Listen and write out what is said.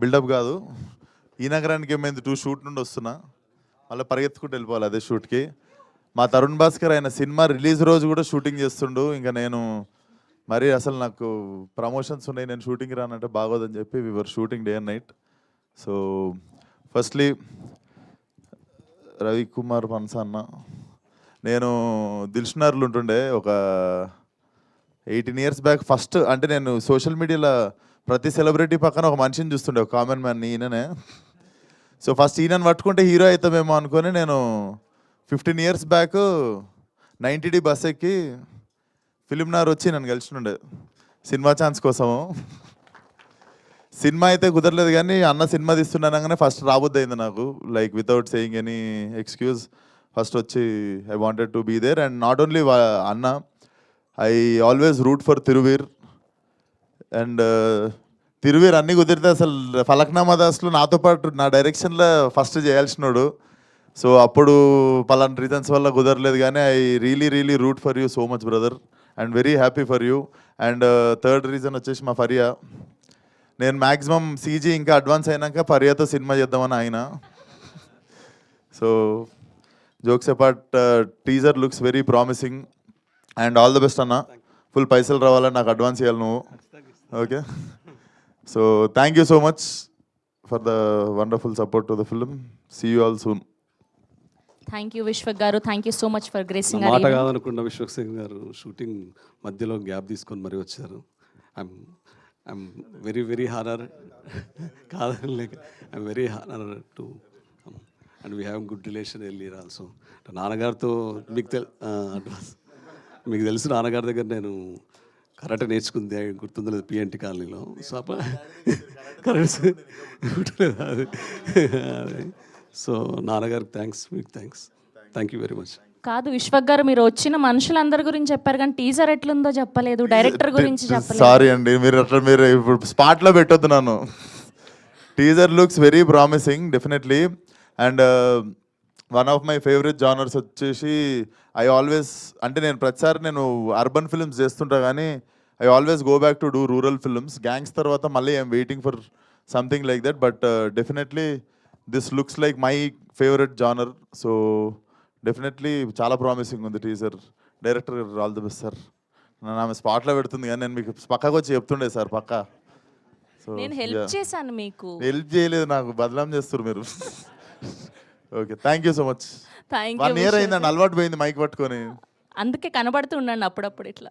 Buildup కాదు. ఈ నగరానికి ఏమైంది 2 షూట్ నుండి వస్తున్నా, మళ్ళీ పరిగెత్తుకుంటూ వెళ్ళిపోవాలి అదే షూట్కి. మా తరుణ్ భాస్కర్ ఆయన సినిమా రిలీజ్ రోజు కూడా షూటింగ్ చేస్తుండు. ఇంకా నేను మరి అసలు నాకు ప్రమోషన్స్ ఉన్నాయి, నేను షూటింగ్కి రానంటే బాగోదని చెప్పి వివర్ shooting day and night. So firstly Ravikumar పన్సా అన్న, నేను దిల్షునార్లు ఉంటుండే ఒక 18 years బ్యాక్. ఫస్ట్ అంటే నేను సోషల్ మీడియాలో ప్రతి సెలబ్రిటీ పక్కన ఒక మనిషిని చూస్తుండే, ఒక కామన్ మ్యాన్, ఈయననే. సో ఫస్ట్ ఈయనని పట్టుకుంటే హీరో అవుతామేమో అనుకొని నేను 15 years బ్యాక్ 90D బస్ ఎక్కి ఫిలింనార్ వచ్చి నన్ను కలిసినుండే సినిమా ఛాన్స్ కోసము. సినిమా అయితే కుదరలేదు కానీ అన్న సినిమా తీస్తున్నానగానే ఫస్ట్ రాబోద్ది అయింది నాకు, like without saying any excuse. First వచ్చి I wanted to be there. And not only అన్న, I always root for Thiruveer. And Thiruveer అన్నీ కుదిరితే అసలు ఫలక్నామా దాస్లో నాతో పాటు నా డైరెక్షన్లో ఫస్ట్ చేయాల్సినోడు. సో అప్పుడు పలానా రీజన్స్ వల్ల కుదరలేదు కానీ I really root for you so much brother, and very happy for you. And third reason వచ్చేసి మా ఫరియా. నేను మ్యాక్సిమం సీజీ ఇంకా అడ్వాన్స్ అయినాక ఫరియాతో సినిమా చేద్దామని ఆయన. So jokes apart, teaser looks very promising and all the best అన్న. Full పైసలు రావాలని నాకు అడ్వాన్స్ ఇవ్వాలి నువ్వు, okay? So thank you so much for the wonderful support to the film. See you all soon. Thank you Vishwak garu, thank you so much for gracing. మాట కాదనుకున్న విశ్వక్ సింగ్ గారు shooting మధ్యలో గ్యాప్ తీసుకొని మరీ వచ్చారు. ఐఎమ్ వెరీ హానర్ కాదని లేక I'm very honour to and we have good relation earlier also. నాన్నగారితో మీకు తెలుసు నాన్నగారి దగ్గర నేను కరాటే నేర్చుకుంది, గుర్తుందో లేదు, పిఎన్టీ కాలనీలో. సో అది సో నాన్నగారికి థ్యాంక్స్, మీకు థ్యాంక్ యూ వెరీ మచ్. కాదు విశ్వక్ గారు, మీరు వచ్చిన మనుషులందరి గురించి చెప్పారు కానీ టీజర్ ఎట్లుందో చెప్పలేదు, డైరెక్టర్ గురించి చెప్పలేదు. సారీ అండి, మీరు ఇప్పుడు స్పాట్లో పెట్టొద్దు నన్ను. Teaser looks very promising definitely. And one of my favourite genres వచ్చేసి ఐ ఆల్వేస్, అంటే నేను ప్రతిసారి నేను అర్బన్ ఫిల్మ్స్ చేస్తుంటా కానీ I always go back to do rural films. Gangs తర్వాత మళ్ళీ I'm waiting for something like that, but definitely this looks like my favourite genre. So definitely చాలా ప్రామిసింగ్ ఉంది teaser. Director all the best sir. నన్ను ఆమె స్పాట్లో పెడుతుంది కానీ నేను మీకు పక్కకు వచ్చి చెప్తుండే సార్ పక్కా. సో నేను హెల్ప్ చేశాను మీకు. హెల్ప్ చేయలేదు, నాకు బదలాం చేస్తారు మీరు. Okay, thank you so much. 1 year అయిందండి అలవాటు పోయింది మైక్ పట్టుకొని, అందుకే కనబడుతూ ఉండండి అప్పుడప్పుడు ఇట్లా.